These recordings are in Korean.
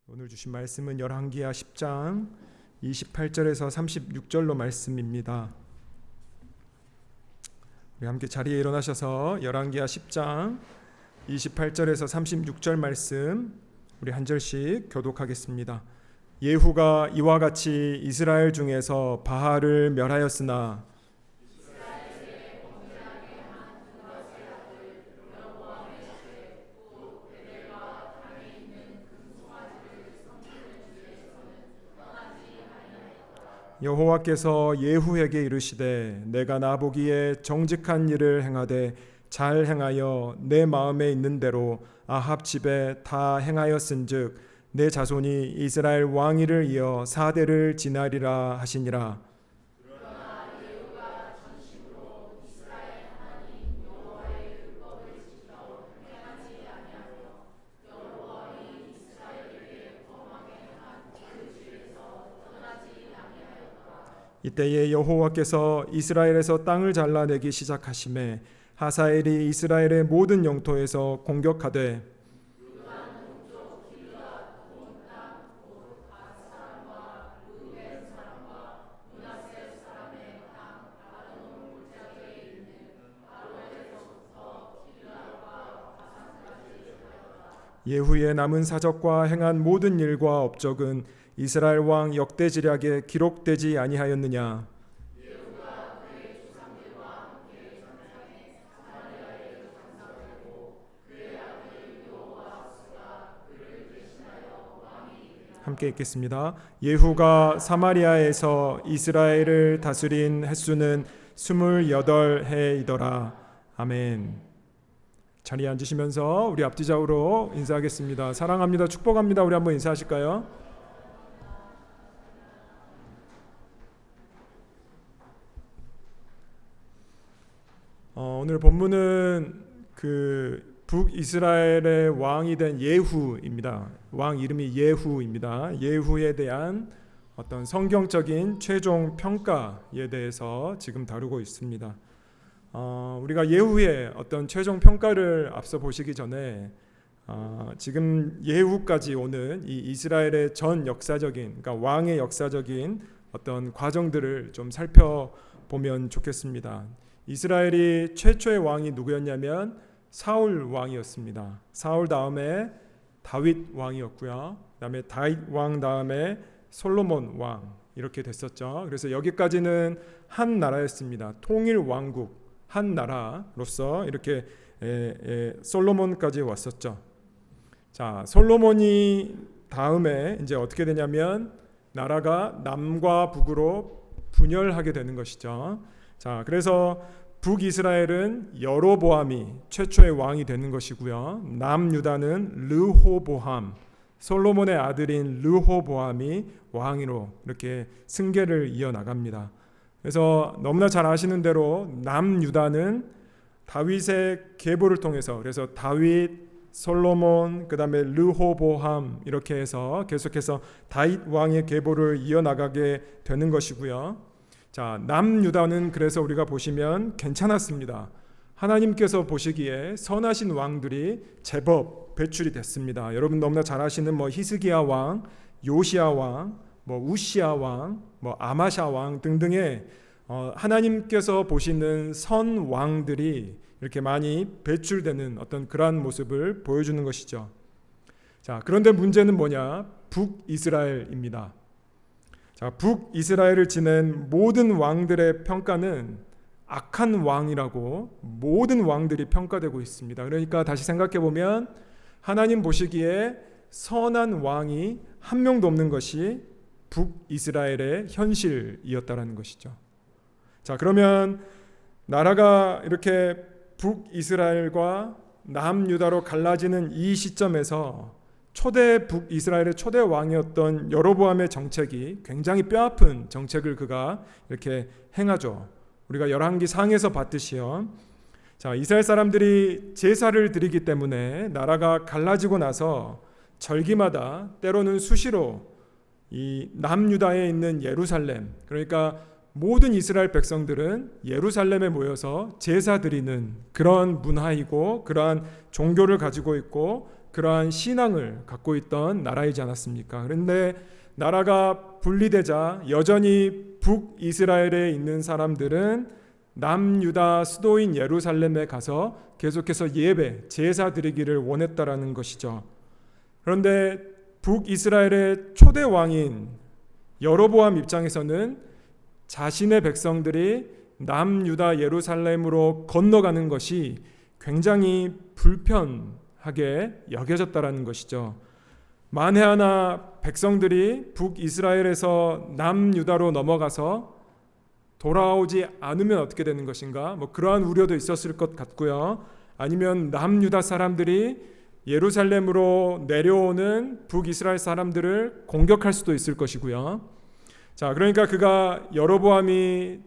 오늘 주신 말씀은 열왕기하 10장 28절에서 36절로 말씀입니다. 우리 함께 자리에 일어나셔서 열왕기하 10장 28절에서 36절 말씀 우리 한 절씩 교독하겠습니다. 예후가 이와 같이 이스라엘 중에서 바알을 멸하였으나 여호와께서 예후에게 이르시되 내가 나보기에 정직한 일을 행하되 잘 행하여 내 마음에 있는 대로 아합 집에 다 행하였은즉 내 자손이 이스라엘 왕위를 이어 4대를 지나리라 하시니라. 이때에 여호와께서 이스라엘에서 땅을 잘라내기 시작하심에 하사엘이 이스라엘의 모든 영토에서 공격하되 예후의 남은 사적과 행한 모든 일과 업적은 이스라엘 왕 역대지략에 기록되지 아니하였느냐. 함께 읽겠습니다. 예후가 사마리아에서 이스라엘을 다스린 횟수는 28해이더라. 아멘. 자리에 앉으시면서 우리 앞뒤좌우로 인사하겠습니다. 사랑합니다. 축복합니다. 우리 한번 인사하실까요? 오늘 본문은 북이스라엘의 왕이 된 예후입니다. 왕 이름이 예후입니다. 예후에 대한 어떤 성경적인 최종 평가에 대해서 지금 다루고 있습니다. 우리가 예후의 어떤 최종 평가를 앞서 보시기 전에 지금 예후까지 오는 이 이스라엘의 전 역사적인, 그러니까 왕의 역사적인 어떤 과정들을 좀 살펴보면 좋겠습니다. 이스라엘이 최초의 왕이 누구였냐면 사울 왕이었습니다. 사울 다음에 다윗 왕이었고요. 그다음에 다윗 왕 다음에 솔로몬 왕 이렇게 됐었죠. 그래서 여기까지는 한 나라였습니다. 통일 왕국 한 나라로서 이렇게 솔로몬까지 왔었죠. 자, 솔로몬이 다음에 이제 어떻게 되냐면 나라가 남과 북으로 분열하게 되는 것이죠. 자, 그래서 북이스라엘은 여로보암이 최초의 왕이 되는 것이고요. 남유다는 르호보암, 솔로몬의 아들인 르호보암이 왕으로 이렇게 승계를 이어나갑니다. 그래서 너무나 잘 아시는 대로 남유다는 다윗의 계보를 통해서, 그래서 다윗, 솔로몬, 그 다음에 르호보암 이렇게 해서 계속해서 다윗 왕의 계보를 이어나가게 되는 것이고요. 자, 남유다는 그래서 우리가 보시면 괜찮았습니다. 하나님께서 보시기에 선하신 왕들이 제법 배출이 됐습니다. 여러분 너무나 잘 아시는 히스기야 왕, 요시야 왕, 우시야 왕, 아마샤 왕 등등의 하나님께서 보시는 선 왕들이 이렇게 많이 배출되는 어떤 그러한 모습을 보여주는 것이죠. 자, 그런데 문제는 뭐냐? 북이스라엘입니다. 자, 북이스라엘을 지낸 모든 왕들의 평가는 악한 왕이라고 모든 왕들이 평가되고 있습니다. 그러니까 다시 생각해 보면 하나님 보시기에 선한 왕이 한 명도 없는 것이 북이스라엘의 현실이었다라는 것이죠. 자, 그러면 나라가 이렇게 북이스라엘과 남유다로 갈라지는 이 시점에서 초대 북이스라엘의 초대 왕이었던 여로보암의 정책이 굉장히 뼈아픈 정책을 그가 이렇게 행하죠. 우리가 열왕기 상에서 봤듯이요. 자, 이스라엘 사람들이 제사를 드리기 때문에 나라가 갈라지고 나서 절기마다 때로는 수시로 이 남유다에 있는 예루살렘, 그러니까 모든 이스라엘 백성들은 예루살렘에 모여서 제사 드리는 그런 문화이고 그러한 종교를 가지고 있고 그러한 신앙을 갖고 있던 나라이지 않았습니까? 그런데 나라가 분리되자 여전히 북이스라엘에 있는 사람들은 남유다 수도인 예루살렘에 가서 계속해서 예배, 제사 드리기를 원했다라는 것이죠. 그런데 북이스라엘의 초대 왕인 여로보암 입장에서는 자신의 백성들이 남유다 예루살렘으로 건너가는 것이 굉장히 불편하게 여겨졌다라는 것이죠. 만에 하나 백성들이 북이스라엘에서 남유다로 넘어가서 돌아오지 않으면 어떻게 되는 것인가? 그러한 우려도 있었을 것 같고요. 아니면 남유다 사람들이 예루살렘으로 내려오는 북이스라엘 사람들을 공격할 수도 있을 것이고요. 자, 그러니까 그가 여로보암이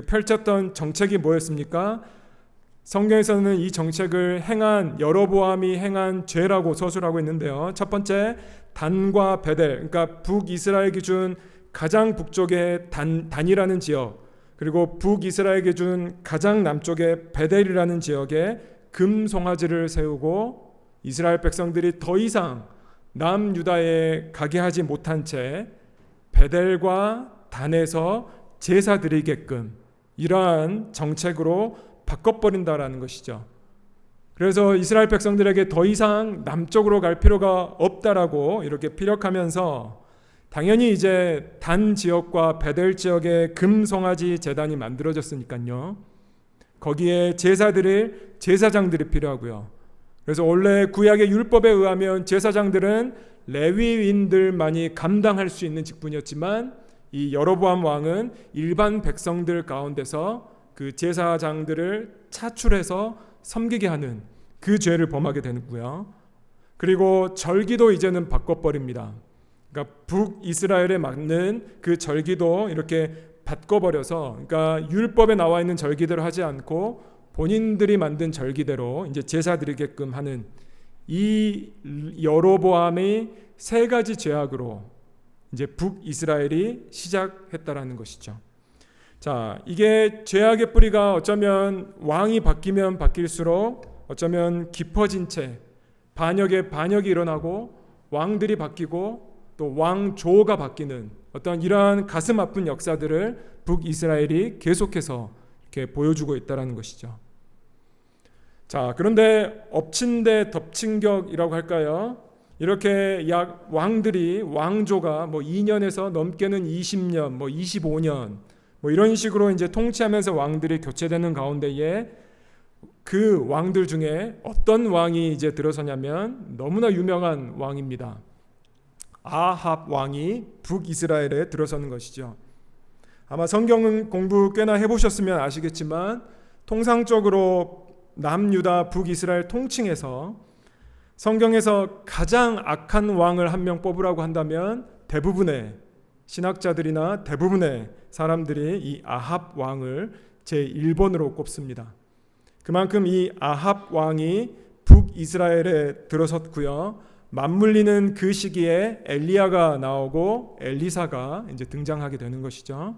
펼쳤던 정책이 뭐였습니까? 성경에서는 이 정책을 행한 여로보암이 행한 죄라고 서술하고 있는데요. 첫 번째, 단과 베델, 그러니까 북이스라엘 기준 가장 북쪽의 단이라는 지역, 그리고 북이스라엘 기준 가장 남쪽의 베델이라는 지역에 금송아지를 세우고 이스라엘 백성들이 더 이상 남유다에 가게 하지 못한 채 베델과 단에서 제사 드리게끔 이러한 정책으로 바꿔버린다라는 것이죠. 그래서 이스라엘 백성들에게 더 이상 남쪽으로 갈 필요가 없다라고 이렇게 피력하면서 당연히 이제 단 지역과 베델 지역에 금송아지 제단이 만들어졌으니까요. 거기에 제사 드릴 제사장들이 필요하고요. 그래서 원래 구약의 율법에 의하면 제사장들은 레위인들만이 감당할 수 있는 직분이었지만 이 여로보암 왕은 일반 백성들 가운데서 그 제사장들을 차출해서 섬기게 하는 그 죄를 범하게 되는고요. 그리고 절기도 이제는 바꿔버립니다. 그러니까 북이스라엘에 맞는 그 절기도 이렇게 바꿔버려서, 그러니까 율법에 나와 있는 절기대로 하지 않고 본인들이 만든 절기대로 이제 제사 드리게끔 하는 이 여로보암의 세 가지 죄악으로 이제 북이스라엘이 시작했다라는 것이죠. 자, 이게 죄악의 뿌리가 어쩌면 왕이 바뀌면 바뀔수록 어쩌면 깊어진 채 반역이 일어나고 왕들이 바뀌고 또 왕조가 바뀌는 어떤 이러한 가슴 아픈 역사들을 북이스라엘이 계속해서 이렇게 보여주고 있다는 것이죠. 자, 그런데 엎친 데 덮친 격이라고 할까요? 이렇게 왕들이 왕조가 2년에서 넘게는 20년, 25년 이런 식으로 이제 통치하면서 왕들이 교체되는 가운데에 그 왕들 중에 어떤 왕이 이제 들어서냐면 너무나 유명한 왕입니다. 아합 왕이 북이스라엘에 들어서는 것이죠. 아마 성경 공부 꽤나 해보셨으면 아시겠지만 통상적으로 남유다 북이스라엘 통칭에서 성경에서 가장 악한 왕을 한 명 뽑으라고 한다면 대부분의 신학자들이나 대부분의 사람들이 이 아합 왕을 제1번으로 꼽습니다. 그만큼 이 아합 왕이 북이스라엘에 들어섰고요. 맞물리는 그 시기에 엘리야가 나오고 엘리사가 이제 등장하게 되는 것이죠.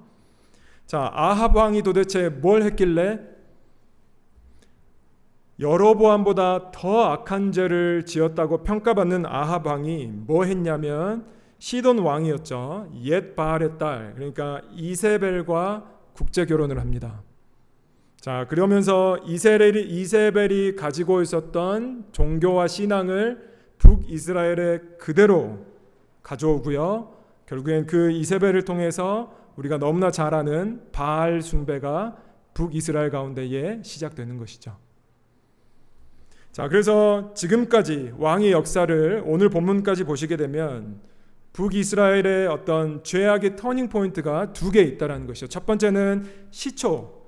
자, 아합 왕이 도대체 뭘 했길래 여로보암보다 더 악한 죄를 지었다고 평가받는 아합 왕이 뭐 했냐면 시돈 왕이었죠. 옛 바알의 딸, 그러니까 이세벨과 국제 결혼을 합니다. 자, 그러면서 이세벨이 가지고 있었던 종교와 신앙을 북이스라엘에 그대로 가져오고요. 결국엔 그 이세벨을 통해서 우리가 너무나 잘 아는 바알 숭배가 북이스라엘 가운데에 시작되는 것이죠. 자, 그래서 지금까지 왕의 역사를 오늘 본문까지 보시게 되면 북이스라엘의 어떤 죄악의 터닝 포인트가 두 개 있다는 것이죠. 첫 번째는 시초,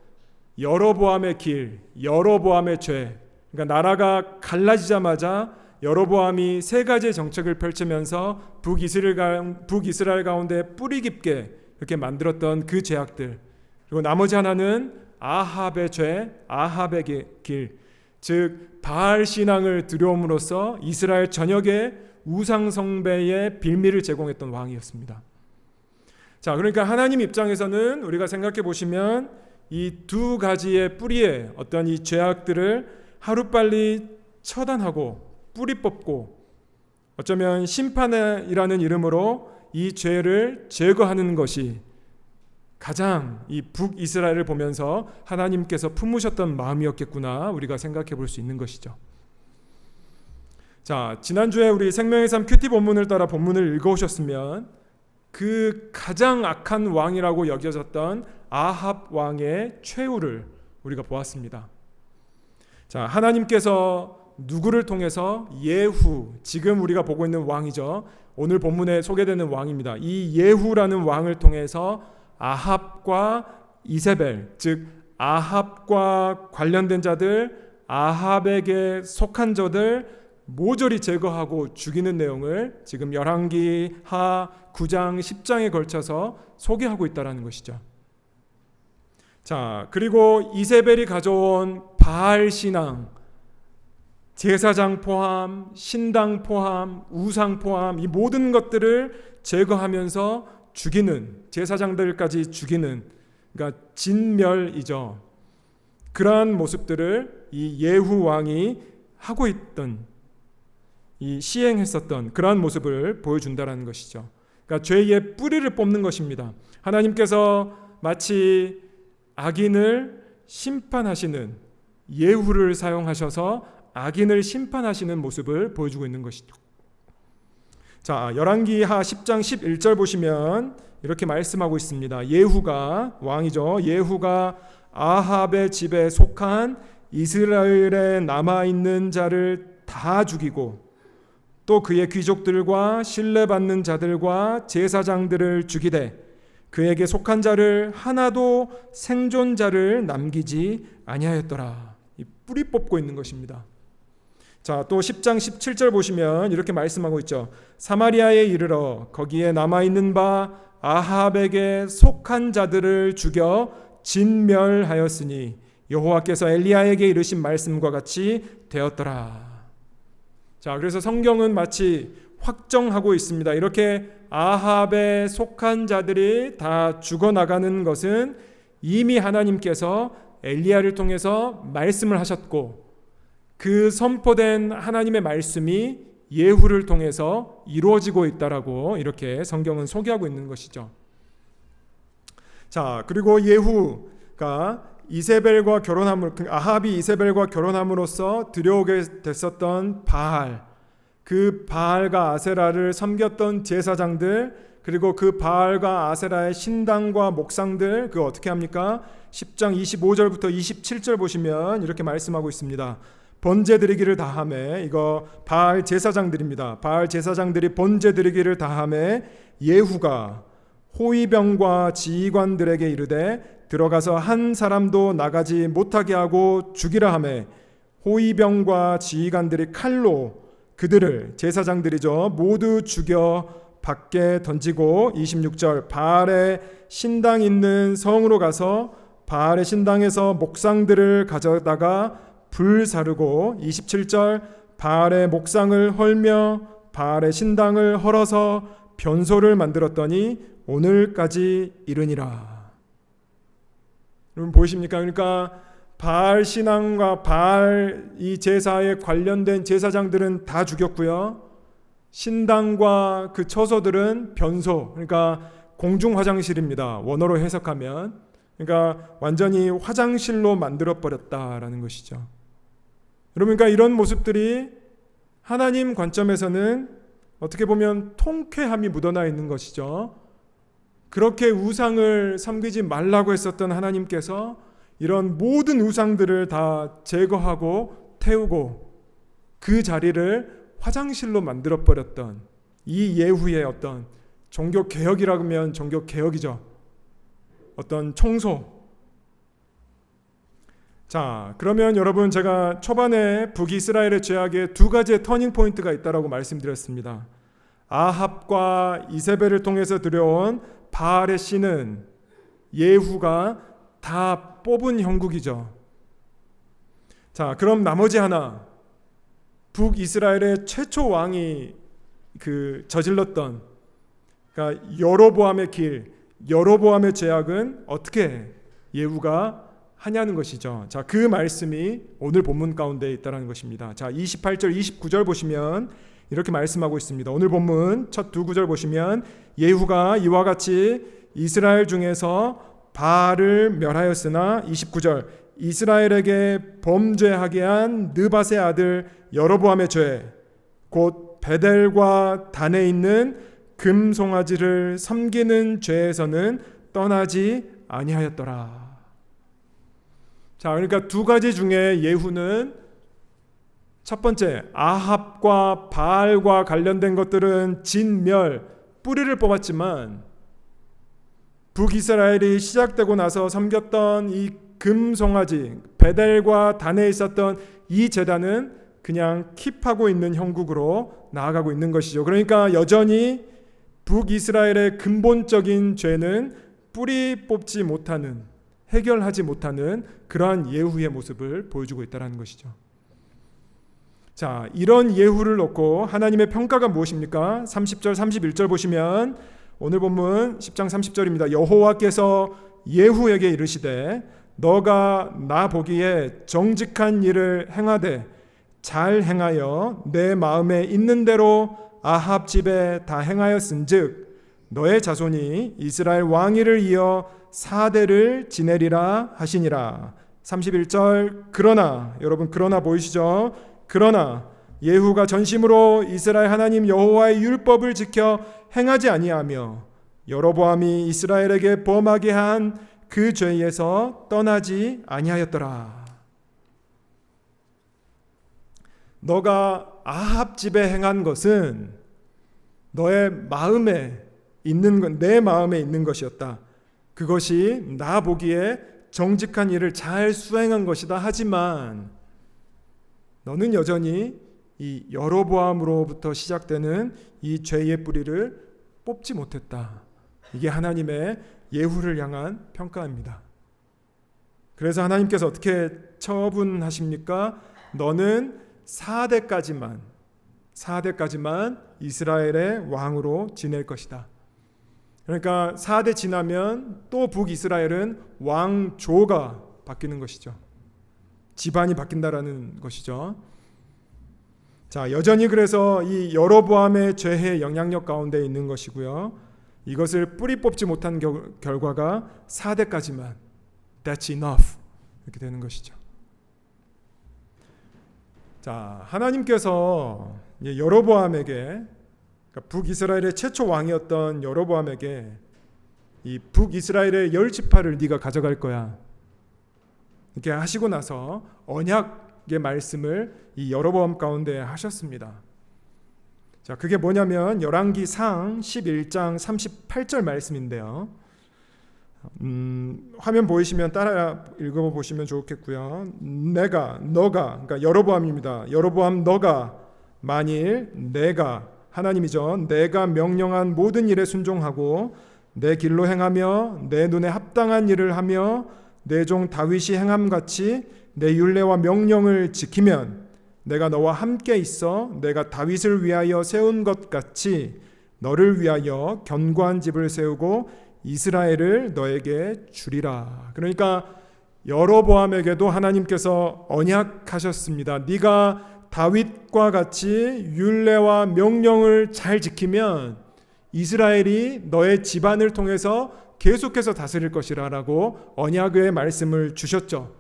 여로보암의 길, 여로보암의 죄. 그러니까 나라가 갈라지자마자 여로보암이 세 가지의 정책을 펼치면서 북이스라엘 가운데 뿌리 깊게 이렇게 만들었던 그 죄악들. 그리고 나머지 하나는 아합의 죄, 아합의 길. 즉 바알 신앙을 들여옴으로써 이스라엘 전역에 우상 숭배의 빌미를 제공했던 왕이었습니다. 자, 그러니까 하나님 입장에서는 우리가 생각해 보시면 이 두 가지의 뿌리의 어떤 이 죄악들을 하루빨리 처단하고 뿌리 뽑고 어쩌면 심판이라는 이름으로 이 죄를 제거하는 것이 가장 이 북이스라엘을 보면서 하나님께서 품으셨던 마음이었겠구나 우리가 생각해 볼 수 있는 것이죠. 자, 지난주에 우리 생명의 삶 큐티 본문을 따라 본문을 읽어오셨으면 그 가장 악한 왕이라고 여겨졌던 아합 왕의 최후를 우리가 보았습니다. 자, 하나님께서 누구를 통해서 예후, 지금 우리가 보고 있는 왕이죠. 오늘 본문에 소개되는 왕입니다. 이 예후라는 왕을 통해서 아합과 이세벨, 즉 아합과 관련된 자들, 아합에게 속한 자들 모조리 제거하고 죽이는 내용을 지금 열왕기하 9장 10장에 걸쳐서 소개하고 있다는 것이죠. 자, 그리고 이세벨이 가져온 바알 신앙, 제사장 포함, 신당 포함, 우상 포함 이 모든 것들을 제거하면서 죽이는, 제사장들까지 죽이는, 그러니까 진멸이죠. 그러한 모습들을 이 예후 왕이 하고 있던, 이 시행했었던 그러한 모습을 보여준다는 것이죠. 그러니까 죄의 뿌리를 뽑는 것입니다. 하나님께서 마치 악인을 심판하시는 예후를 사용하셔서 악인을 심판하시는 모습을 보여주고 있는 것이죠. 자, 열왕기하 10장 11절 보시면 이렇게 말씀하고 있습니다. 예후가 왕이죠. 예후가 아합의 집에 속한 이스라엘에 남아있는 자를 다 죽이고 또 그의 귀족들과 신뢰받는 자들과 제사장들을 죽이되 그에게 속한 자를 하나도 생존자를 남기지 아니하였더라. 이 뿌리 뽑고 있는 것입니다. 자, 또 10장 17절 보시면 이렇게 말씀하고 있죠. 사마리아에 이르러 거기에 남아있는 바 아합에게 속한 자들을 죽여 진멸하였으니 여호와께서 엘리야에게 이르신 말씀과 같이 되었더라. 자, 그래서 성경은 마치 확정하고 있습니다. 이렇게 아합에 속한 자들이 다 죽어나가는 것은 이미 하나님께서 엘리야를 통해서 말씀을 하셨고 그 선포된 하나님의 말씀이 예후를 통해서 이루어지고 있다라고 이렇게 성경은 소개하고 있는 것이죠. 자, 그리고 예후가 이세벨과 아합이 이세벨과 결혼함으로써 들여오게 됐었던 바알, 그 바알과 아세라를 섬겼던 제사장들, 그리고 그 바알과 아세라의 신당과 목상들, 그거 어떻게 합니까? 10장 25절부터 27절 보시면 이렇게 말씀하고 있습니다. 번제 드리기를 다하매, 이거 바알 제사장들입니다. 바알 제사장들이 번제 드리기를 다하매 예후가 호위병과 지휘관들에게 이르되 들어가서 한 사람도 나가지 못하게 하고 죽이라 하매 호위병과 지휘관들이 칼로 그들을, 제사장들이죠, 모두 죽여 밖에 던지고 26절 바알의 신당 있는 성으로 가서 바알의 신당에서 목상들을 가져다가 불 사르고 27절 바알의 목상을 헐며 바알의 신당을 헐어서 변소를 만들었더니 오늘까지 이르니라. 여러분 보이십니까? 그러니까 바알 신앙과 바알 이 제사에 관련된 제사장들은 다 죽였고요. 신당과 그 처소들은 변소, 그러니까 공중 화장실입니다. 원어로 해석하면, 그러니까 완전히 화장실로 만들어 버렸다라는 것이죠. 여러분, 그러니까 이런 모습들이 하나님 관점에서는 어떻게 보면 통쾌함이 묻어나 있는 것이죠. 그렇게 우상을 섬기지 말라고 했었던 하나님께서 이런 모든 우상들을 다 제거하고 태우고 그 자리를 화장실로 만들어 버렸던 이 예후의 어떤 종교 개혁이라고 하면 종교 개혁이죠. 어떤 청소. 자, 그러면 여러분, 제가 초반에 북이스라엘의 죄악에 두 가지의 터닝 포인트가 있다라고 말씀드렸습니다. 아합과 이세벨을 통해서 들여온 바알의 신은 예후가 다 뽑은 형국이죠. 자, 그럼 나머지 하나, 북이스라엘의 최초 왕이 저질렀던, 그러니까 여로보암의 길, 여로보암의 죄악은 어떻게 예후가 하냐는 것이죠. 자, 그 말씀이 오늘 본문 가운데 있다는 것입니다. 자, 28절, 29절 보시면 이렇게 말씀하고 있습니다. 오늘 본문 첫 두 구절 보시면 예후가 이와 같이 이스라엘 중에서 바알을 멸하였으나 29절 이스라엘에게 범죄하게 한 느밧의 아들 여로보암의 죄 곧 베델과 단에 있는 금송아지를 섬기는 죄에서는 떠나지 아니하였더라. 자, 그러니까 두 가지 중에 예후는 첫 번째 아합과 바알과 관련된 것들은 진멸, 뿌리를 뽑았지만 북이스라엘이 시작되고 나서 섬겼던 이 금송아지 베델과 단에 있었던 이 제단은 그냥 킵하고 있는 형국으로 나아가고 있는 것이죠. 그러니까 여전히 북이스라엘의 근본적인 죄는 뿌리 뽑지 못하는, 해결하지 못하는 그러한 예후의 모습을 보여주고 있다는 것이죠. 자, 이런 예후를 놓고 하나님의 평가가 무엇입니까? 30절 31절 보시면 오늘 본문 10장 30절입니다. 여호와께서 예후에게 이르시되 너가 나 보기에 정직한 일을 행하되 잘 행하여 내 마음에 있는 대로 아합 집에 다 행하였은즉 너의 자손이 이스라엘 왕위를 이어 4대를 지내리라 하시니라. 31절 그러나 여러분 그러나 보이시죠? 그러나 예후가 전심으로 이스라엘 하나님 여호와의 율법을 지켜 행하지 아니하며 여로보암이 이스라엘에게 범하게 한 그 죄에서 떠나지 아니하였더라. 너가 아합 집에 행한 것은 너의 마음에 있는 것, 내 마음에 있는 것이었다. 그것이 나 보기에 정직한 일을 잘 수행한 것이다. 하지만 너는 여전히 이 여로보암으로부터 시작되는 이 죄의 뿌리를 뽑지 못했다. 이게 하나님의 예후를 향한 평가입니다. 그래서 하나님께서 어떻게 처분하십니까? 너는 4대까지만 이스라엘의 왕으로 지낼 것이다. 그러니까 4대 지나면 또 북이스라엘은 왕조가 바뀌는 것이죠. 집안이 바뀐다라는 것이죠. 자, 여전히 그래서 이 여로보암의 죄의 영향력 가운데 있는 것이고요. 이것을 뿌리 뽑지 못한 결과가 4대까지만 That's enough 이렇게 되는 것이죠. 자, 하나님께서 여로보암에게 그러니까 북이스라엘의 최초 왕이었던 여로보암에게 이 북이스라엘의 10지파를 네가 가져갈 거야 이렇게 하시고 나서 언약의 말씀을 이 여로보암 가운데 하셨습니다. 자, 그게 뭐냐면 열왕기상 11장 38절 말씀인데요. 화면 보이시면 따라 읽어보시면 좋겠고요. 너가 그러니까 여로보암입니다. 여로보암 너가 만일 내가 하나님이죠. 내가 명령한 모든 일에 순종하고 내 길로 행하며 내 눈에 합당한 일을 하며 내 종 다윗이 행함같이 내 율례와 명령을 지키면 내가 너와 함께 있어 내가 다윗을 위하여 세운 것 같이 너를 위하여 견고한 집을 세우고 이스라엘을 너에게 주리라. 그러니까 여로보암에게도 하나님께서 언약하셨습니다. 네가 다윗과 같이 율례와 명령을 잘 지키면 이스라엘이 너의 집안을 통해서 계속해서 다스릴 것이라라고 언약의 말씀을 주셨죠.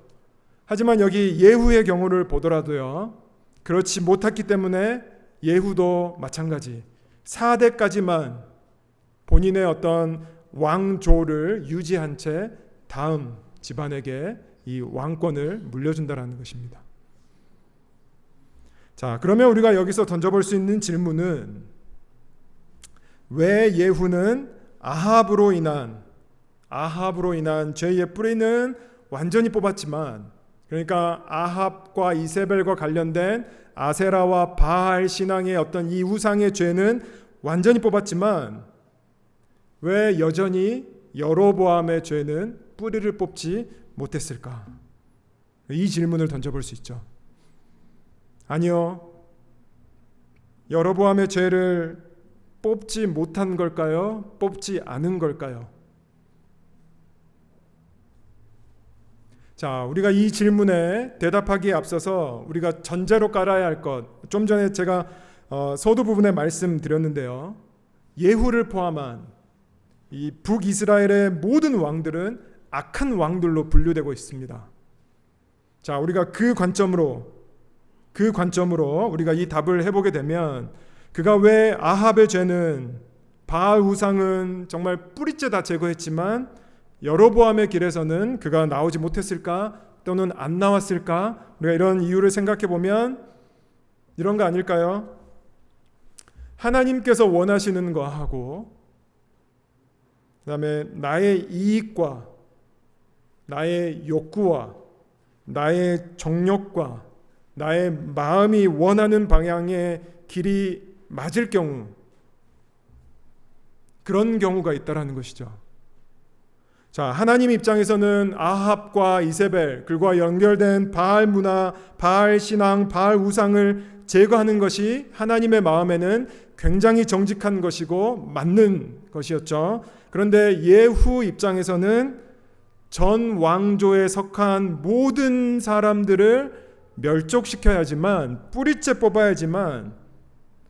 하지만 여기 예후의 경우를 보더라도요. 그렇지 못했기 때문에 예후도 마찬가지 4대까지만 본인의 어떤 왕조를 유지한 채 다음 집안에게 이 왕권을 물려준다라는 것입니다. 자, 그러면 우리가 여기서 던져볼 수 있는 질문은 왜 예후는 아합으로 인한 죄의 뿌리는 완전히 뽑았지만 그러니까 아합과 이세벨과 관련된 아세라와 바알 신앙의 어떤 이 우상의 죄는 완전히 뽑았지만 왜 여전히 여로보암의 죄는 뿌리를 뽑지 못했을까? 이 질문을 던져볼 수 있죠. 아니요. 여로보암의 죄를 뽑지 못한 걸까요? 뽑지 않은 걸까요? 자, 우리가 이 질문에 대답하기에 앞서서 우리가 전제로 깔아야 할 것, 좀 전에 제가 서두 부분에 말씀드렸는데요. 예후를 포함한 이 북이스라엘의 모든 왕들은 악한 왕들로 분류되고 있습니다. 자, 우리가 그 관점으로 우리가 이 답을 해보게 되면, 그가 왜 아합의 죄는, 바알 우상은 정말 뿌리째 다 제거했지만 여로보암의 길에서는 그가 나오지 못했을까, 또는 안 나왔을까? 우리가 이런 이유를 생각해 보면 이런 거 아닐까요? 하나님께서 원하시는 거하고, 그다음에 나의 이익과 나의 욕구와 나의 정욕과 나의 마음이 원하는 방향의 길이 맞을 경우, 그런 경우가 있다라는 것이죠. 자, 하나님 입장에서는 아합과 이세벨, 그들과 연결된 바알 문화, 바알 신앙, 바알 우상을 제거하는 것이 하나님의 마음에는 굉장히 정직한 것이고 맞는 것이었죠. 그런데 예후 입장에서는 전 왕조에 속한 모든 사람들을 멸족시켜야지만, 뿌리째 뽑아야지만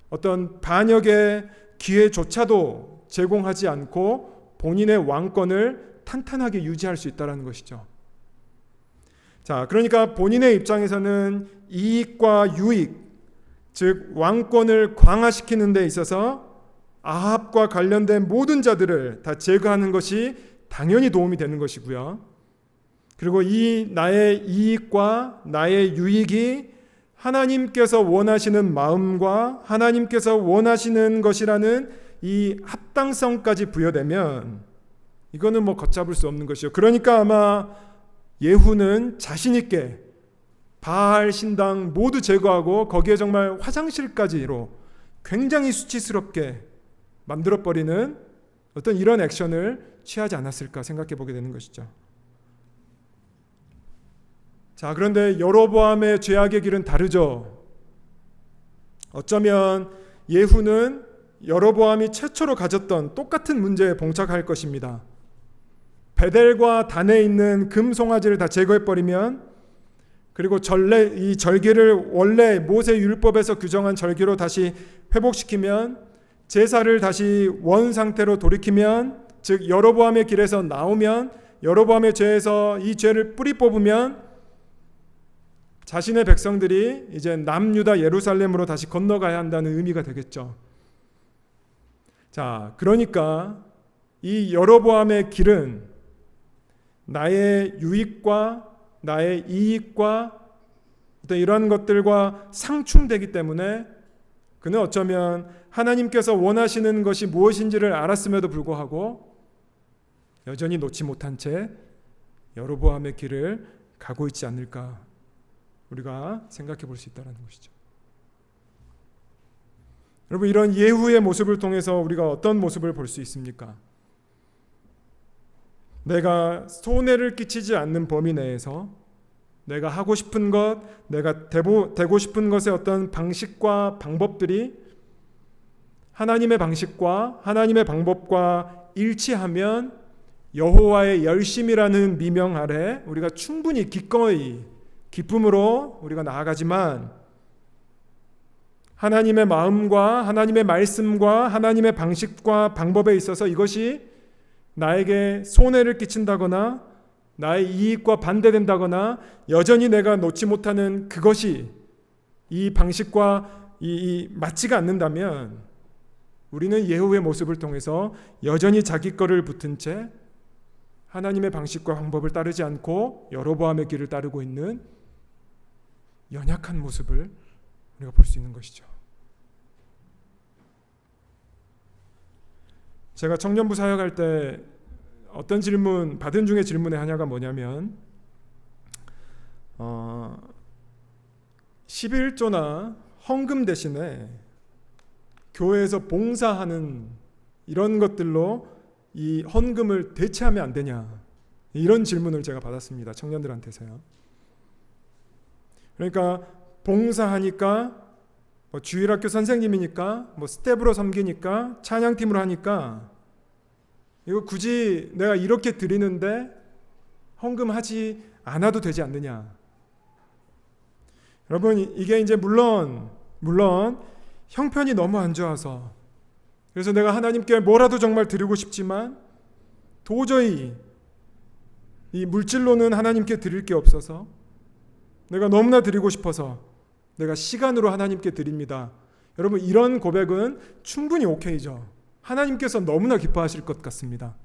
어떤 반역의 기회조차도 제공하지 않고 본인의 왕권을 탄탄하게 유지할 수 있다는 것이죠. 자, 그러니까 본인의 입장에서는 이익과 유익, 즉 왕권을 강화시키는 데 있어서 아합과 관련된 모든 자들을 다 제거하는 것이 당연히 도움이 되는 것이고요. 그리고 이 나의 이익과 나의 유익이 하나님께서 원하시는 마음과 하나님께서 원하시는 것이라는 이 합당성까지 부여되면 이거는 뭐 걷잡을 수 없는 것이요. 그러니까 아마 예후는 자신 있게 바알 신당 모두 제거하고 거기에 정말 화장실까지로 굉장히 수치스럽게 만들어버리는 어떤 이런 액션을 취하지 않았을까 생각해 보게 되는 것이죠. 자, 그런데 여로보암의 죄악의 길은 다르죠. 어쩌면 예후는 여로보암이 최초로 가졌던 똑같은 문제에 봉착할 것입니다. 베델과 단에 있는 금 송아지를 다 제거해버리면, 그리고 이 절기를 원래 모세 율법에서 규정한 절기로 다시 회복시키면, 제사를 다시 원 상태로 돌이키면, 즉 여로보암의 길에서 나오면, 여로보암의 죄에서 이 죄를 뿌리 뽑으면 자신의 백성들이 이제 남유다 예루살렘으로 다시 건너가야 한다는 의미가 되겠죠. 자, 그러니까 이 여로보암의 길은 나의 유익과 나의 이익과 어떤 이러한 것들과 상충되기 때문에 그는 어쩌면 하나님께서 원하시는 것이 무엇인지를 알았음에도 불구하고 여전히 놓지 못한 채 여로보암의 길을 가고 있지 않을까 우리가 생각해 볼 수 있다는 것이죠. 여러분, 이런 예후의 모습을 통해서 우리가 어떤 모습을 볼 수 있습니까? 내가 손해를 끼치지 않는 범위 내에서 내가 하고 싶은 것, 내가 되고 싶은 것의 어떤 방식과 방법들이 하나님의 방식과 하나님의 방법과 일치하면 여호와의 열심이라는 미명 아래 우리가 충분히 기꺼이 기쁨으로 우리가 나아가지만, 하나님의 마음과 하나님의 말씀과 하나님의 방식과 방법에 있어서 이것이 나에게 손해를 끼친다거나 나의 이익과 반대된다거나 여전히 내가 놓지 못하는 그것이 이 방식과 맞지가 않는다면 우리는 예후의 모습을 통해서 여전히 자기 거를 붙은 채 하나님의 방식과 방법을 따르지 않고 여로보암의 길을 따르고 있는 연약한 모습을 우리가 볼 수 있는 것이죠. 제가 청년부 사역할 때 어떤 질문 받은 중에 질문의 하나가 뭐냐면 11조나 헌금 대신에 교회에서 봉사하는 이런 것들로 이 헌금을 대체하면 안 되냐, 이런 질문을 제가 받았습니다. 청년들한테서요. 그러니까 봉사하니까 주일학교 선생님이니까 스텝으로 섬기니까 찬양팀으로 하니까 이거 굳이 내가 이렇게 드리는데 헌금하지 않아도 되지 않느냐. 여러분, 이게 이제 물론 형편이 너무 안 좋아서, 그래서 내가 하나님께 뭐라도 정말 드리고 싶지만 도저히 이 물질로는 하나님께 드릴 게 없어서 내가 너무나 드리고 싶어서 내가 시간으로 하나님께 드립니다. 여러분, 이런 고백은 충분히 오케이죠. 하나님께서 너무나 기뻐하실 것 같습니다.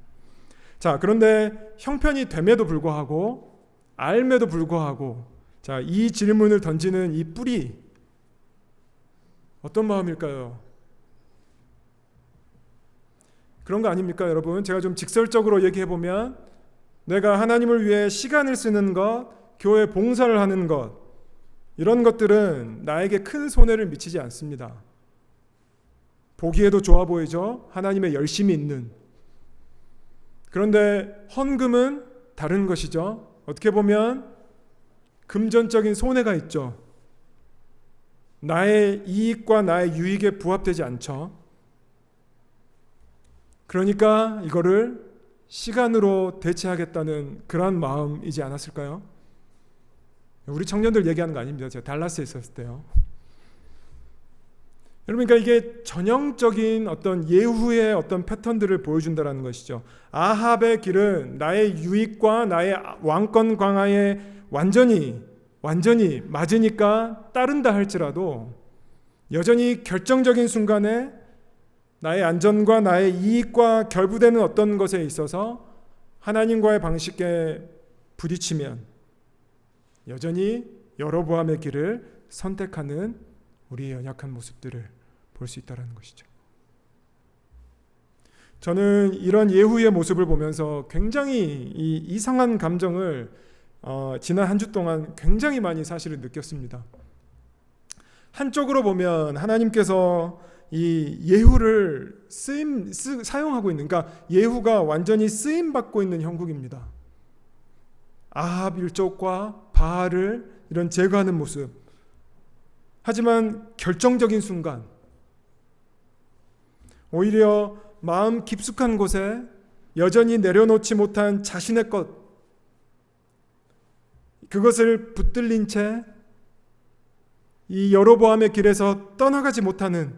자, 그런데 형편이 됨에도 불구하고, 알매도 불구하고, 자, 이 질문을 던지는 이 뿌리, 어떤 마음일까요? 그런 거 아닙니까, 여러분? 제가 좀 직설적으로 얘기해 보면, 내가 하나님을 위해 시간을 쓰는 것, 교회 봉사를 하는 것, 이런 것들은 나에게 큰 손해를 미치지 않습니다. 보기에도 좋아 보이죠? 하나님의 열심이 있는. 그런데 헌금은 다른 것이죠. 어떻게 보면 금전적인 손해가 있죠. 나의 이익과 나의 유익에 부합되지 않죠. 그러니까 이거를 시간으로 대체하겠다는 그런 마음이지 않았을까요? 우리 청년들 얘기하는 거 아닙니다. 제가 달라스에 있었을 때요. 여러분, 그러니까 이게 전형적인 어떤 예후의 어떤 패턴들을 보여준다는 것이죠. 아합의 길은 나의 유익과 나의 왕권 강화에 완전히 맞으니까 따른다 할지라도 여전히 결정적인 순간에 나의 안전과 나의 이익과 결부되는 어떤 것에 있어서 하나님과의 방식에 부딪히면 여전히 여로보암의 길을 선택하는 우리의 연약한 모습들을 볼 수 있다는 것이죠. 저는 이런 예후의 모습을 보면서 굉장히 이 이상한 감정을 지난 한 주 동안 굉장히 많이 사실을 느꼈습니다. 한쪽으로 보면 하나님께서 이 예후를 사용하고 있는, 그러니까 예후가 완전히 쓰임받고 있는 형국입니다. 아합 일족과 바알을 이런 제거하는 모습. 하지만 결정적인 순간 오히려 마음 깊숙한 곳에 여전히 내려놓지 못한 자신의 것, 그것을 붙들린 채 이 여로보암의 길에서 떠나가지 못하는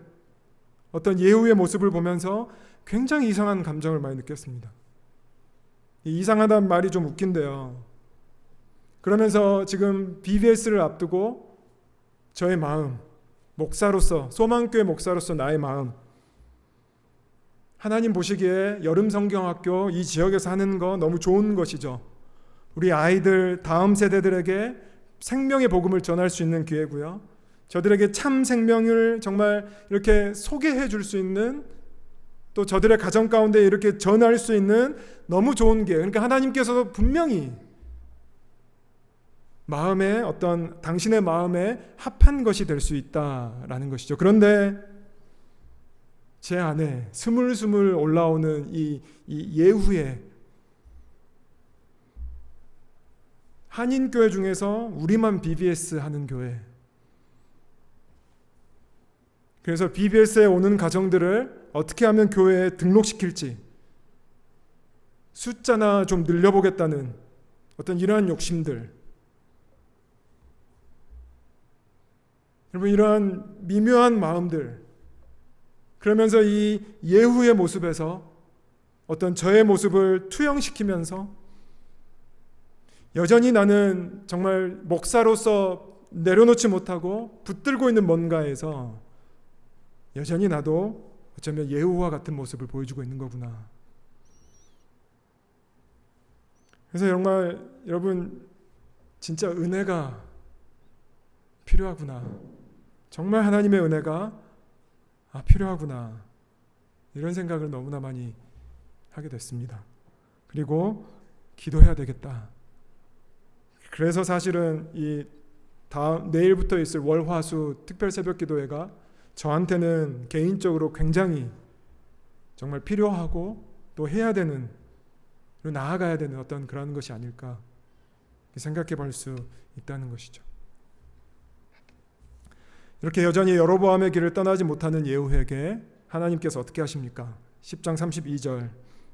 어떤 예후의 모습을 보면서 굉장히 이상한 감정을 많이 느꼈습니다. 이상하다는 말이 좀 웃긴데요. 그러면서 지금 BBS를 앞두고 저의 마음, 목사로서, 소망교회 목사로서 나의 마음, 하나님 보시기에 여름성경학교 이 지역에서 하는 거 너무 좋은 것이죠. 우리 아이들, 다음 세대들에게 생명의 복음을 전할 수 있는 기회고요. 저들에게 참 생명을 정말 이렇게 소개해 줄 수 있는, 또 저들의 가정 가운데 이렇게 전할 수 있는 너무 좋은 기회. 그러니까 하나님께서도 분명히 마음에 어떤 당신의 마음에 합한 것이 될 수 있다라는 것이죠. 그런데 제 안에 스물스물 올라오는 이 예후에, 한인교회 중에서 우리만 BBS 하는 교회, 그래서 BBS에 오는 가정들을 어떻게 하면 교회에 등록시킬지, 숫자나 좀 늘려보겠다는 어떤 이러한 욕심들, 여러분, 이러한 미묘한 마음들, 그러면서 이 예후의 모습에서 어떤 저의 모습을 투영시키면서 여전히 나는 정말 목사로서 내려놓지 못하고 붙들고 있는 뭔가에서 여전히 나도 어쩌면 예후와 같은 모습을 보여주고 있는 거구나. 그래서 정말 여러분, 진짜 은혜가 필요하구나. 정말 하나님의 은혜가 필요하구나. 이런 생각을 너무나 많이 하게 됐습니다. 그리고 기도해야 되겠다. 그래서 사실은 이 내일부터 있을 월화수 특별 새벽 기도회가 저한테는 개인적으로 굉장히 정말 필요하고 또 해야 되는, 그리고 나아가야 되는 어떤 그런 것이 아닐까 생각해 볼 수 있다는 것이죠. 이렇게 여전히 여로보암의 길을 떠나지 못하는 예후에게 하나님께서 어떻게 하십니까? 10장 32절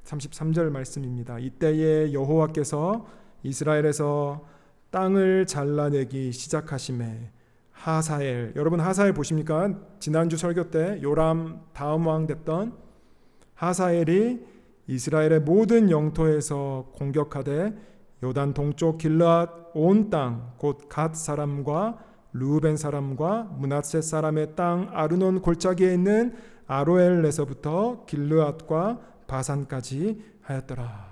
33절 말씀입니다. 이때에 여호와께서 이스라엘에서 땅을 잘라내기 시작하심에 하사엘, 여러분 하사엘 보십니까? 지난주 설교 때 요람 다음 왕 됐던 하사엘이 이스라엘의 모든 영토에서 공격하되 요단 동쪽 길르앗 온 땅 곧 갓 사람과 르우벤 사람과 므낫세 사람의 땅 아르논 골짜기에 있는 아로엘에서부터 길르앗과 바산까지 하였더라.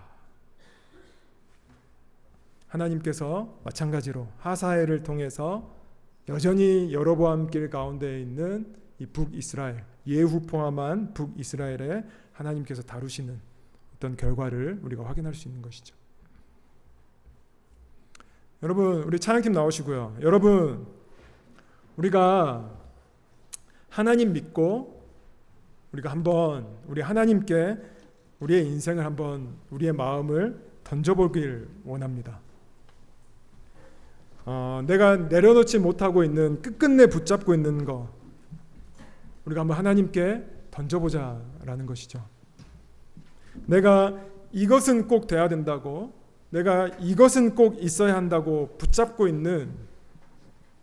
하나님께서 마찬가지로 하사엘을 통해서 여전히 여로보암 길 가운데 있는 이 북이스라엘, 예후 포함한 북이스라엘에 하나님께서 다루시는 어떤 결과를 우리가 확인할 수 있는 것이죠. 여러분, 우리 찬양팀 나오시고요. 여러분, 우리가 하나님 믿고 우리가 한번 우리 하나님께 우리의 인생을 한번 우리의 마음을 던져보길 원합니다. 내가 내려놓지 못하고 있는 끝끝내 붙잡고 있는 거 우리가 한번 하나님께 던져보자라는 것이죠. 내가 이것은 꼭 돼야 된다고, 내가 이것은 꼭 있어야 한다고 붙잡고 있는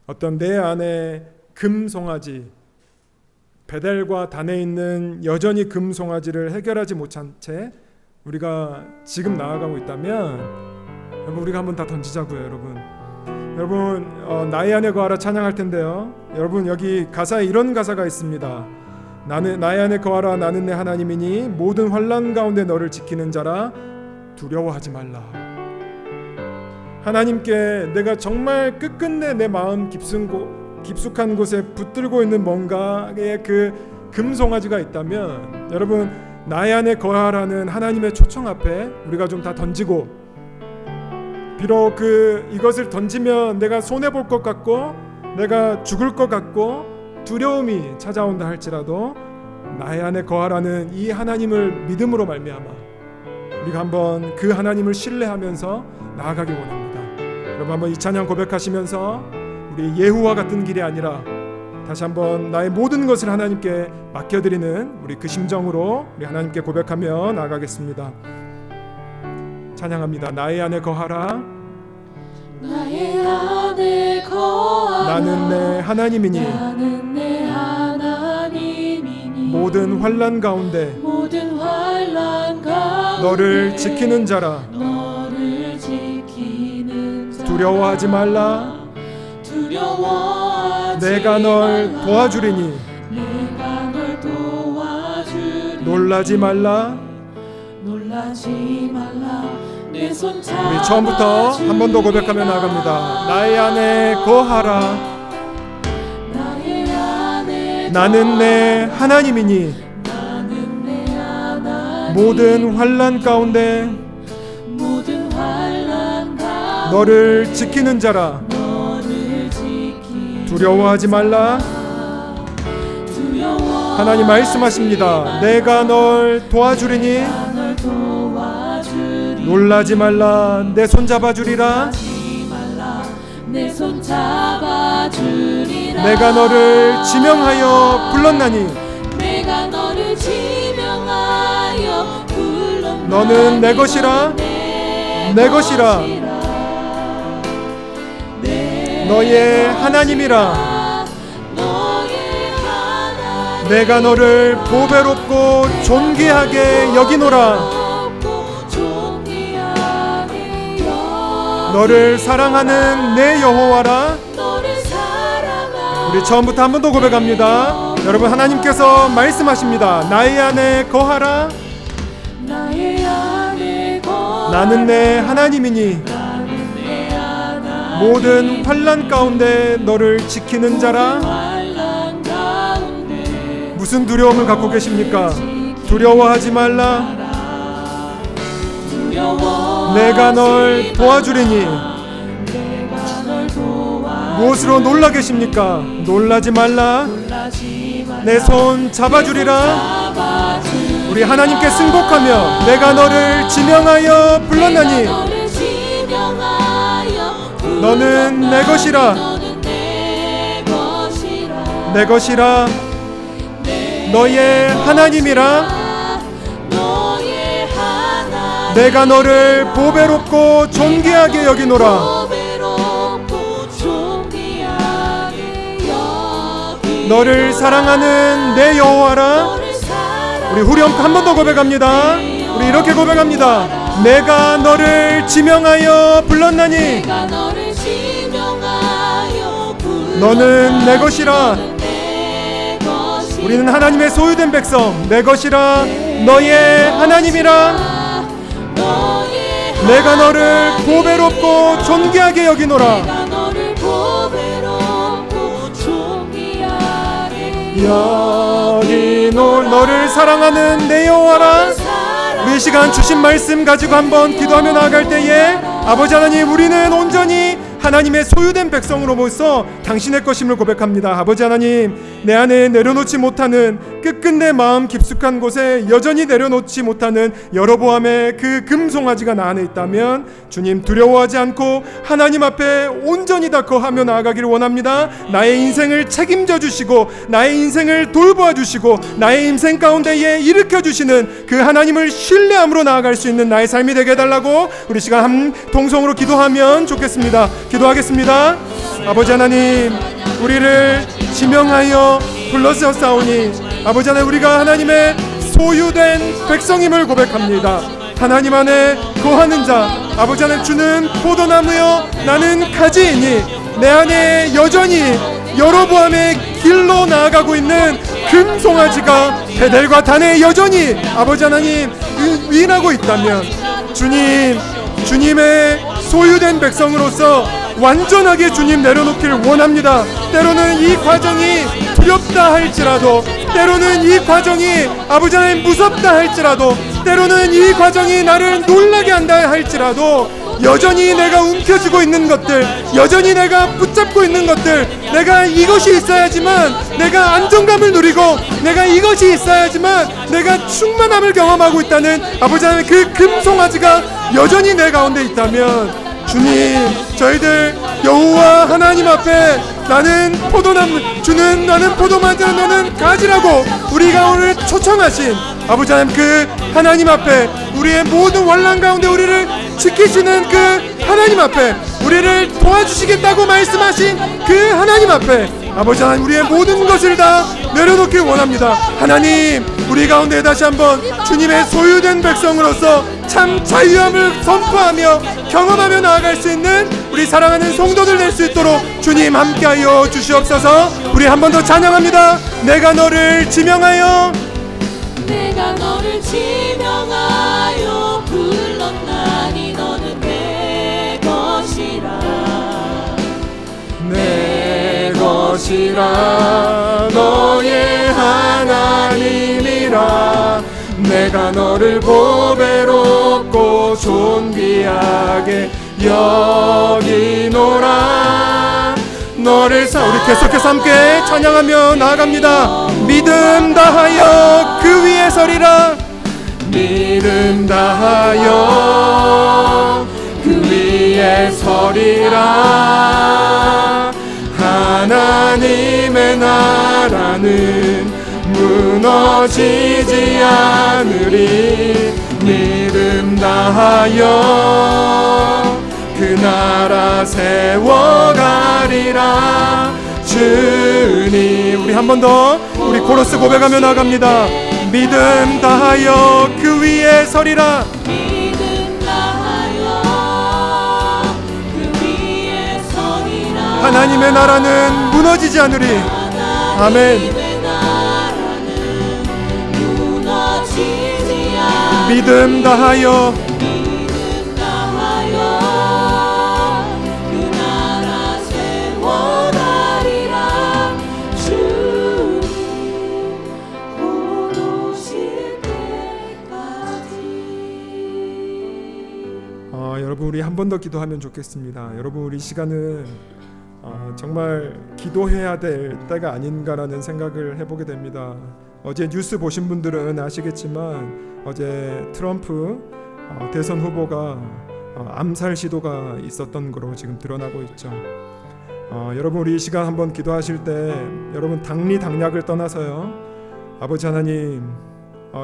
어떤 내 안에 금송아지, 베델과 단에 있는 여전히 금송아지를 해결하지 못한 채 우리가 지금 나아가고 있다면 여러분, 우리가 한번 다 던지자고요. 여러분, 나의 안에 거하라 찬양할 텐데요. 여러분, 여기 가사에 이런 가사가 있습니다. 나의 안에 거하라, 나는 내 하나님이니 모든 환난 가운데 너를 지키는 자라, 두려워하지 말라. 하나님께 내가 정말 끝끝내 내 마음 깊숙한 곳에 붙들고 있는 뭔가의 그 금송아지가 있다면 여러분, 나의 안에 거하라는 하나님의 초청 앞에 우리가 좀 다 던지고, 비록 이것을 던지면 내가 손해볼 것 같고 내가 죽을 것 같고 두려움이 찾아온다 할지라도 나의 안에 거하라는 이 하나님을 믿음으로 말미암아 우리가 한번 그 하나님을 신뢰하면서 나아가길 원합니다. 여러분, 한번 이 찬양 고백하시면서 우리 예후와 같은 길이 아니라 다시 한번 나의 모든 것을 하나님께 맡겨드리는 우리 그 심정으로 우리 하나님께 고백하며 나아가겠습니다. 찬양합니다. 나의 안에 거하라, 나의 안에 거하라, 나는 내 하나님이니 나는 내 하나님이니 모든 환난 가운데 모든 환난 가운데 너를 지키는 자라, 너를 지키는 자라, 두려워하지 말라, 두려워하지 내가 널 말라, 도와주리니 내가 널 도와주리니 놀라지 말라. 놀라지 말라. 내 손 잡아 우리 처음부터 한 번 더 고백하며 나아갑니다. 나의 안에 거하라, 나의 안에 나는 내 하나님이니 나는 내 하나님 모든 환난 가운데 모든 환난 가운데 너를 지키는 자라, 너를 지키는 두려워하지 말라. 두려워하지 하나님 말씀하십니다. 내가 널 도와주리니 널 도와주리 놀라지 말라. 내 손 잡아주리라. 놀라지 말라. 내 손 잡아주리라. 내가 너를 지명하여 불렀나니 내가 너를 지명하여 불렀나니 너는 내 것이라, 내 것이라, 너의 하나님이라. 내가 너를 보배롭고 존귀하게 여기노라. 너를 사랑하는 내 여호와라. 우리 처음부터 한 번 더 고백합니다. 여러분, 하나님께서 말씀하십니다. 나의 안에 거하라, 나는 내 하나님이니 모든 환난 가운데 너를 지키는 자라. 무슨 두려움을 갖고 계십니까? 두려워하지 말라. 내가 널 도와주리니. 무엇으로 놀라 계십니까? 놀라지 말라. 내 손 잡아주리라. 우리 하나님께 승복하며 내가 너를 지명하여 불렀나니 너는 내 것이라, 내 것이라, 너의 하나님이라. 내가 너를 보배롭고 존귀하게 여기노라. 보배롭고 존귀하게 여기노라. 너를 사랑하는 내 여호와라. 너를 사랑하는 우리 후렴 한 번 더 고백합니다. 우리 이렇게 고백합니다. 내가 너를 지명하여 불렀나니 내가 너를 지명하여 불렀나니 너는 내 것이라. 너는 내 것이라. 우리는 하나님의 소유된 백성, 내 것이라, 너의 하나님이라. 너의 내가 너를 보배롭고 존귀하게 여기노라. 내가 너를 보배롭고 존귀하게 여기노. 너를 사랑하는 내 여호와라. 우리 이 시간 주신 말씀 가지고 한번 기도하며 나아갈 때에 아버지 하나님, 우리는 온전히 하나님의 소유된 백성으로서 당신의 것임을 고백합니다. 아버지 하나님, 내 안에 내려놓지 못하는 끝끝내 마음 깊숙한 곳에 여전히 내려놓지 못하는 여로보암의 그 금송아지가 나 안에 있다면 주님, 두려워하지 않고 하나님 앞에 온전히 다 거하며 나아가기를 원합니다. 나의 인생을 책임져 주시고 나의 인생을 돌보아 주시고 나의 인생 가운데에 일으켜 주시는 그 하나님을 신뢰함으로 나아갈 수 있는 나의 삶이 되게 해달라고 우리 시간 한 동성으로 기도하면 좋겠습니다. 기도하겠습니다. 아버지 하나님, 우리를 지명하여 불러주셨사오니 아버지 하나님, 우리가 하나님의 소유된 백성임을 고백합니다. 하나님 안에 거하는 자, 아버지 하나님, 주는 포도나무여 나는 가지이니 내 안에 여전히 여로보암의 길로 나아가고 있는 금송아지가 베델과 단에 여전히 아버지 하나님 위인하고 있다면 주님, 주님의 소유된 백성으로서 완전하게 주님 내려놓기를 원합니다. 때로는 이 과정이 두렵다 할지라도, 때로는 이 과정이 아버지 하나님 무섭다 할지라도, 때로는 이 과정이 나를 놀라게 한다 할지라도 여전히 내가 움켜쥐고 있는 것들, 여전히 내가 붙잡고 있는 것들, 내가 이것이 있어야지만 내가 안정감을 누리고 내가 이것이 있어야지만 내가 충만함을 경험하고 있다는 아버지 하나님 그 금송아지가 여전히 내 가운데 있다면 주님, 저희들 여호와 하나님 앞에 나는 포도나무, 주는 나는 포도마지라 너는 가지라고 우리가 오늘 초청하신 아버지 하나님 그 하나님 앞에 우리의 모든 환난 가운데 우리를 지키시는 그 하나님 앞에 우리를 도와주시겠다고 말씀하신 그 하나님 앞에 아버지 하나님 우리의 모든 것을 다 내려놓길 원합니다. 하나님, 우리 가운데 다시 한번 주님의 소유된 백성으로서 참 자유함을 선포하며 경험하며 나아갈 수 있는 우리 사랑하는 성도들 될 수 있도록 주님 함께하여 주시옵소서. 우리 한 번 더 찬양합니다. 내가 너를 지명하여, 내가 너를 지명하여 불렀나니 너는 내 것이라. 내 것이라, 너의 하나님이라. 내가 너를 보배롭고 존귀하게 여기노라. 너를 우리 계속해서 함께 찬양하며 나아갑니다. 믿음 다하여 그 위에 서리라. 믿음 다하여 그 위에 서리라. 하나님의 나라는 무너지지 않으리. 믿음 다하여 그 나라 세워가리라. 주님, 우리 한 번 더 우리 코러스 고백하며 나갑니다. 믿음 다하여 그 위에 서리라. 믿음 다하여 그 위에 서리라. 하나님의 나라는 무너지지 않으리. 아멘. 믿음 다하여 그 나라 세워가리라. 주님 오실 때까지. 여러분, 우리 한 번 더 기도하면 좋겠습니다. 여러분, 우리 시간은 정말 기도해야 될 때가 아닌가라는 생각을 해보게 됩니다. 어제 뉴스 보신 분들은 아시겠지만 어제 트럼프 대선 후보가 암살 시도가 있었던 거로 지금 드러나고 있죠. 여러분, 우리 이 시간 한번 기도하실 때 여러분 당리당략을 떠나서요, 아버지 하나님,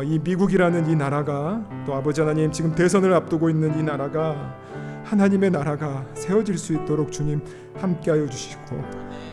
이 미국이라는 이 나라가, 또 아버지 하나님 지금 대선을 앞두고 있는 이 나라가 하나님의 나라가 세워질 수 있도록 주님 함께하여 주시고,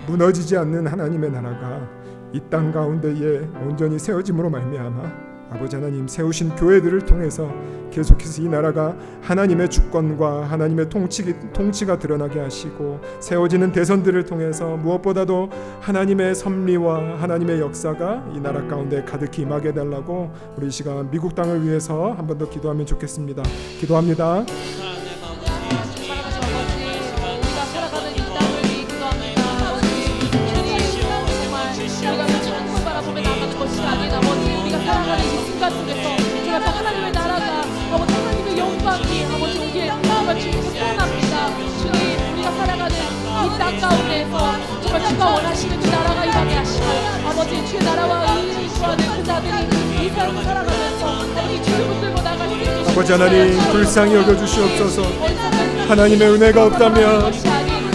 무너지지 않는 하나님의 나라가 이 땅 가운데에 온전히 세워짐으로 말미암아 아버지 하나님 세우신 교회들을 통해서 계속해서 이 나라가 하나님의 주권과 하나님의 통치가 드러나게 하시고, 세워지는 대선들을 통해서 무엇보다도 하나님의 섭리와 하나님의 역사가 이 나라 가운데 가득히 임하게 해달라고 우리 이 시간 미국 땅을 위해서 한 번 더 기도하면 좋겠습니다. 기도합니다. 우리가 살아가는 이 땅을 위해 기도합니다. 우리가 그 천국을 바라보며 나가는 것이 아닌 아버지, 우리가 살아가는 이 순간 속에서 정말 하나님의 나라가 아버지, 하나님의 영광이 아버지 우리의 마음을 주님께 소원합니다. 주님, 우리가 살아가는 이 땅 가운데에서 정말 주가 원하시는 그 나라가 임하게 하시고, 아버지 주의 나라와 의를 구하는 그 자들이 이 삶을 살아가면서 아버지 주를 붙들고 나갈 수 있도록 아버지 하나님 불쌍히 여겨주시옵소서. 하나님의 은혜가 없다면,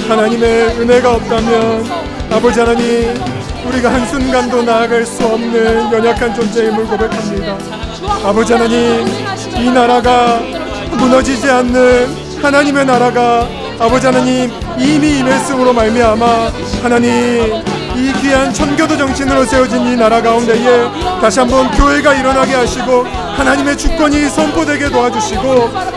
하나님의 은혜가 없다면 아버지 하나님, 우리가 한순간도 나아갈 수 없는 연약한 존재임을 고백합니다. 아버지 하나님, 이 나라가 무너지지 않는 하나님의 나라가 아버지 하나님 이미 임했음으로 말미암아 하나님, 이 귀한 천교도 정신으로 세워진 이 나라 가운데에 다시 한번 교회가 일어나게 하시고 하나님의 주권이 선포되게 도와주시고,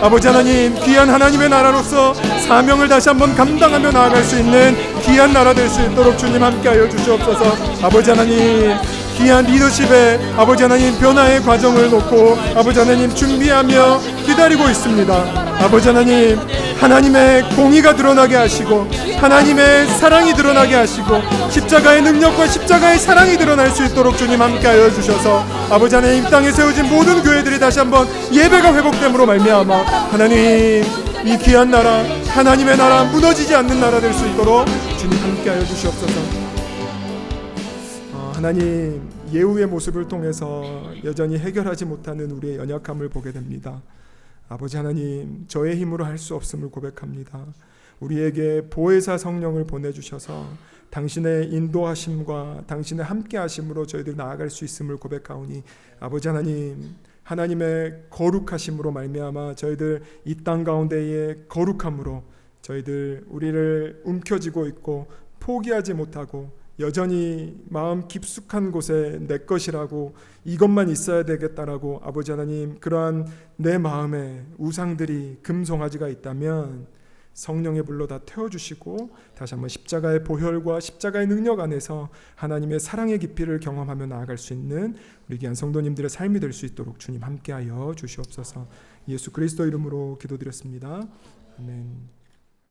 아버지 하나님 귀한 하나님의 나라로서 사명을 다시 한번 감당하며 나아갈 수 있는 귀한 나라 될 수 있도록 주님 함께하여 주시옵소서. 아버지 하나님 귀한 리더십에 아버지 하나님 변화의 과정을 놓고 아버지 하나님 준비하며 기다리고 있습니다. 아버지 하나님, 하나님의 공의가 드러나게 하시고 하나님의 사랑이 드러나게 하시고 십자가의 능력과 십자가의 사랑이 드러날 수 있도록 주님 함께하여 주셔서 아버지 하나님, 땅에 세워진 모든 교회들이 다시 한번 예배가 회복됨으로 말미암아 하나님, 이 귀한 나라, 하나님의 나라, 무너지지 않는 나라 될 수 있도록 주님 함께하여 주시옵소서. 하나님, 예후의 모습을 통해서 여전히 해결하지 못하는 우리의 연약함을 보게 됩니다. 아버지 하나님, 저의 힘으로 할 수 없음을 고백합니다. 우리에게 보혜사 성령을 보내주셔서 당신의 인도하심과 당신의 함께하심으로 저희들 나아갈 수 있음을 고백하오니, 아버지 하나님, 하나님의 거룩하심으로 말미암아 저희들 이 땅 가운데의 거룩함으로 저희들 우리를 움켜쥐고 있고 포기하지 못하고 여전히 마음 깊숙한 곳에 내 것이라고, 이것만 있어야 되겠다라고 아버지 하나님, 그러한 내 마음에 우상들이 금송아지가 있다면 성령의 불로 다 태워주시고 다시 한번 십자가의 보혈과 십자가의 능력 안에서 하나님의 사랑의 깊이를 경험하며 나아갈 수 있는 우리 귀한 성도님들의 삶이 될 수 있도록 주님 함께하여 주시옵소서. 예수 그리스도 이름으로 기도드렸습니다. 아멘.